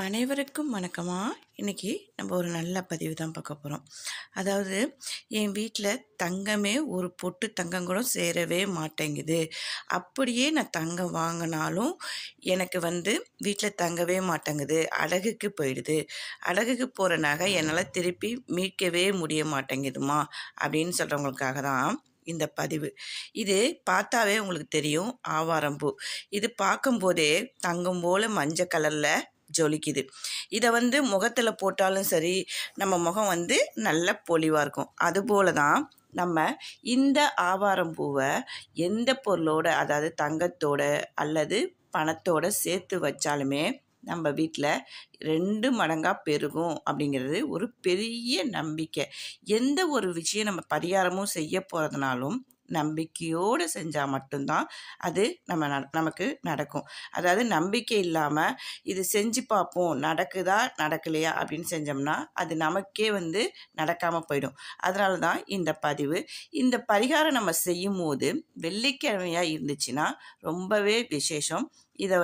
அனைவருக்கும் வணக்கமா. இன்னைக்கு நம்ம ஒரு நல்ல பதிவு தான் பார்க்க போகிறோம். அதாவது என் வீட்டில் தங்கமே ஒரு பொட்டு தங்கம் கூட சேரவே மாட்டேங்குது. அப்படியே நான் தங்கம் வாங்கினாலும் எனக்கு வீட்டில் தங்கவே மாட்டேங்குது, அடகுக்கு போயிடுது. அடகுக்கு போகிற நகை என்னால் திருப்பி மீட்கவே முடிய மாட்டேங்குதுமா அப்படின்னு சொல்கிறவங்களுக்காக தான் இந்த பதிவு. இது பார்த்தாவே உங்களுக்கு தெரியும், ஆவாரம் பூ. இது பார்க்கும்போதே தங்கம் போல் மஞ்சள் கலரில் ஜொலிக்குது. இதை முகத்தில் போட்டாலும் சரி, நம்ம முகம் நல்ல பொலிவாக இருக்கும். அதுபோல தான் நம்ம இந்த ஆவாரம் பூவை எந்த பொருளோட, அதாவது தங்கத்தோட அல்லது பணத்தோட சேர்த்து வச்சாலுமே நம்ம வீட்டில் 2 மடங்காக பெருகும் அப்படிங்கிறது ஒரு பெரிய நம்பிக்கை. எந்த ஒரு விஷயம் நம்ம பரிகாரமும் செய்ய போகிறதுனாலும் நம்பிக்கையோடு செஞ்சால் மட்டும்தான் அது நமக்கு நடக்கும். அதாவது நம்பிக்கை இல்லாமல் இது செஞ்சு பார்ப்போம், நடக்குதா நடக்கலையா அப்படின்னு செஞ்சோம்னா அது நமக்கே நடக்காமல் போயிடும். அதனால தான் இந்த பதிவு. இந்த பரிகாரம் நம்ம செய்யும் போது வெள்ளிக்கிழமையாக இருந்துச்சுன்னா ரொம்பவே விசேஷம். இதை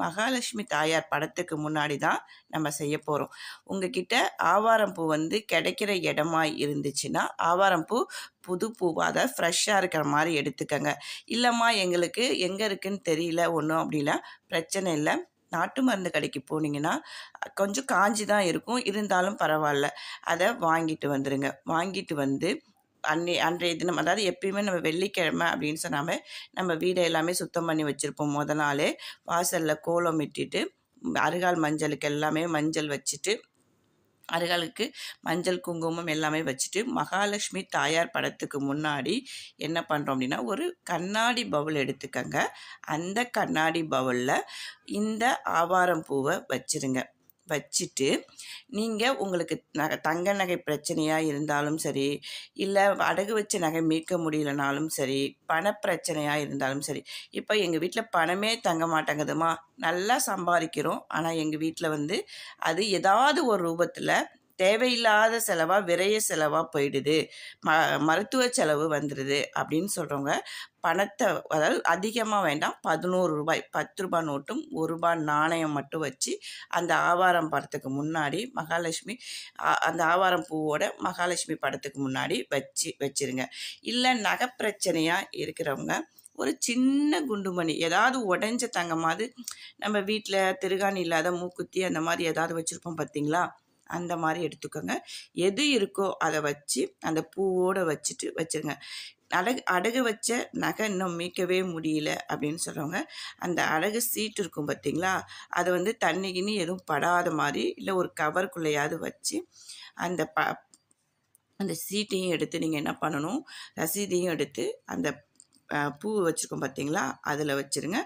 மகாலட்சுமி தாயார் படத்துக்கு முன்னாடி தான் நம்ம செய்ய போகிறோம். உங்ககிட்ட ஆவாரம் பூ கிடைக்கிற இடமா இருந்துச்சுன்னா ஆவாரம் பூ புது பூவாக, அதை ஃப்ரெஷ்ஷாக இருக்கிற மாதிரி எடுத்துக்கங்க. இல்லைம்மா எங்களுக்கு எங்கே இருக்குதுன்னு தெரியல ஒன்றும் அப்படின்னா பிரச்சனை இல்லை. நாட்டு மருந்து கடைக்கு போனீங்கன்னா கொஞ்சம் காஞ்சி தான் இருக்கும், இருந்தாலும் பரவாயில்ல, அதை வாங்கிட்டு வந்துடுங்க. வாங்கிட்டு அன்றைய தினம், அதாவது எப்பயுமே நம்ம வெள்ளிக்கிழமை அப்படின்னு சொன்னாமல் நம்ம வீடை எல்லாமே சுத்தம் பண்ணி வச்சுருப்போம். நாளே வாசலில் கோலம் இட்டுட்டு அருகால் மஞ்சளுக்கு எல்லாமே மஞ்சள் வச்சுட்டு, அருகாலுக்கு மஞ்சள் குங்குமம் எல்லாமே வச்சுட்டு மகாலட்சுமி தாயார் படத்துக்கு முன்னாடி என்ன பண்ணுறோம் அப்படின்னா ஒரு கண்ணாடி பவுல் எடுத்துக்கங்க. அந்த கண்ணாடி பவுலில் இந்த ஆவாரம் பூவை வச்சுருங்க. வச்சுட்டு நீங்கள் உங்களுக்கு தங்க நகை பிரச்சனையாக இருந்தாலும் சரி, இல்லை அடகு வச்ச நகை மீட்க முடியலனாலும் சரி, பணப்பிரச்சனையாக இருந்தாலும் சரி. இப்போ எங்கள் வீட்டில் பணமே தங்க மாட்டேங்குதுமா, நல்லா சம்பாதிக்கிறோம், ஆனால் எங்கள் வீட்டில் அது ஏதாவது ஒரு ரூபத்தில் தேவையில்லாத செலவாக, விரைய செலவாக போயிடுது, மருத்துவ செலவு வந்துடுது அப்படின்னு சொல்கிறவங்க பணத்தை, அதாவது அதிகமாக வேண்டாம், 11 ரூபாய் 10 ரூபாய் நோட்டும் 1 ரூபாய் நாணயம் மட்டும் வச்சு அந்த ஆவாரம் படத்துக்கு முன்னாடி மகாலட்சுமி, அந்த ஆவாரம் பூவோட மகாலட்சுமி படத்துக்கு முன்னாடி வச்சிருங்க. இல்லை நகை பிரச்சனையாக இருக்கிறவங்க ஒரு சின்ன குண்டுமணி, ஏதாவது உடஞ்ச தங்கமாவது, நம்ம வீட்டில் திருகாணி இல்லாத மூக்குத்தி அந்த மாதிரி ஏதாவது வச்சுருப்போம் பார்த்தீங்களா, அந்த மாதிரி எடுத்துக்கோங்க. எது இருக்கோ அதை வச்சு அந்த பூவோடு வச்சுருங்க. அடகு வச்ச நகை இன்னும் மீட்கவே முடியல அப்படின்னு சொல்கிறவங்க அந்த அடகு சீட்டு இருக்கும் பார்த்தீங்களா, அதை தண்ணி கிண்ணி எதுவும் படாத மாதிரி இல்லை ஒரு கவருக்குள்ளையாவது வச்சு அந்த சீட்டையும் எடுத்து நீங்கள் என்ன பண்ணணும், ரசீதையும் எடுத்து அந்த பூ வச்சுருக்கோம் பார்த்தீங்களா, அதில் வச்சுருங்க.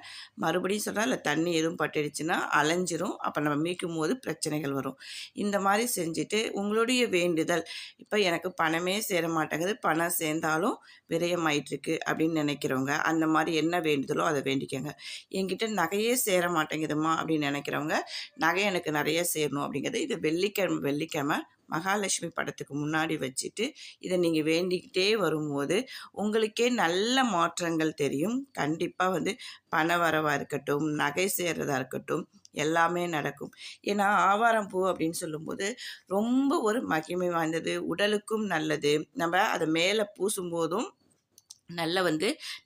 மறுபடியும் சொல்கிறேன், இல்லை தண்ணி எதுவும் பட்டுடுச்சுன்னா அலைஞ்சிரும், அப்போ நம்ம மீட்கும் போது பிரச்சனைகள் வரும். இந்த மாதிரி செஞ்சுட்டு உங்களுடைய வேண்டுதல், இப்போ எனக்கு பணமே சேர மாட்டேங்குது, பணம் சேர்ந்தாலும் விரயமாயிட்டுருக்கு அப்படின்னு நினைக்கிறவங்க அந்த மாதிரி என்ன வேண்டுதலோ அதை வேண்டிக்கோங்க. என்கிட்ட நகையே சேர மாட்டேங்குதுமா அப்படின்னு நினைக்கிறவங்க நகை எனக்கு நிறைய சேரணும் அப்படிங்கிறது இது வெள்ளிக்கிழமை மகாலட்சுமி படத்துக்கு முன்னாடி வச்சுட்டு இதை நீங்கள் வேண்டிக்கிட்டே வரும்போது உங்களுக்கே நல்ல மாற்றங்கள் தெரியும். கண்டிப்பாக பண வரவாக இருக்கட்டும், நகை சேர்றதா இருக்கட்டும், எல்லாமே நடக்கும். ஏன்னா ஆவாரம் பூ அப்படின்னு சொல்லும்போது ரொம்ப ஒரு மகிமை வாய்ந்தது, உடலுக்கும் நல்லது. நம்ம அதை மேலே பூசும்போதும் நல்ல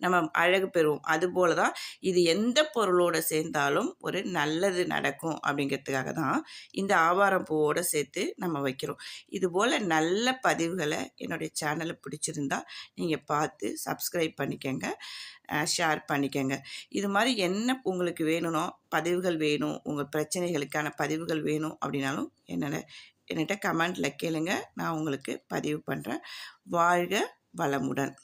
நம்ம அழகு பெறுவோம். அதுபோல தான் இது எந்த பொருளோடு சேர்ந்தாலும் ஒரு நல்லது நடக்கும் அப்படிங்கிறதுக்காக தான் இந்த ஆவாரம் பூவோடு சேர்த்து நம்ம வைக்கிறோம். இதுபோல் நல்ல பதிவுகளை என்னுடைய சேனலை பிடிச்சிருந்தா நீங்கள் பார்த்து சப்ஸ்கிரைப் பண்ணிக்கங்க, ஷேர் பண்ணிக்கங்க. இது மாதிரி என்ன உங்களுக்கு வேணும்னோ பதிவுகள் வேணும், உங்கள் பிரச்சனைகளுக்கான பதிவுகள் வேணும் அப்படின்னாலும் என்கிட்ட கமெண்டில் கேளுங்க, நான் உங்களுக்கு பதிவு பண்ணுறேன். வாழ்க வளமுடன்.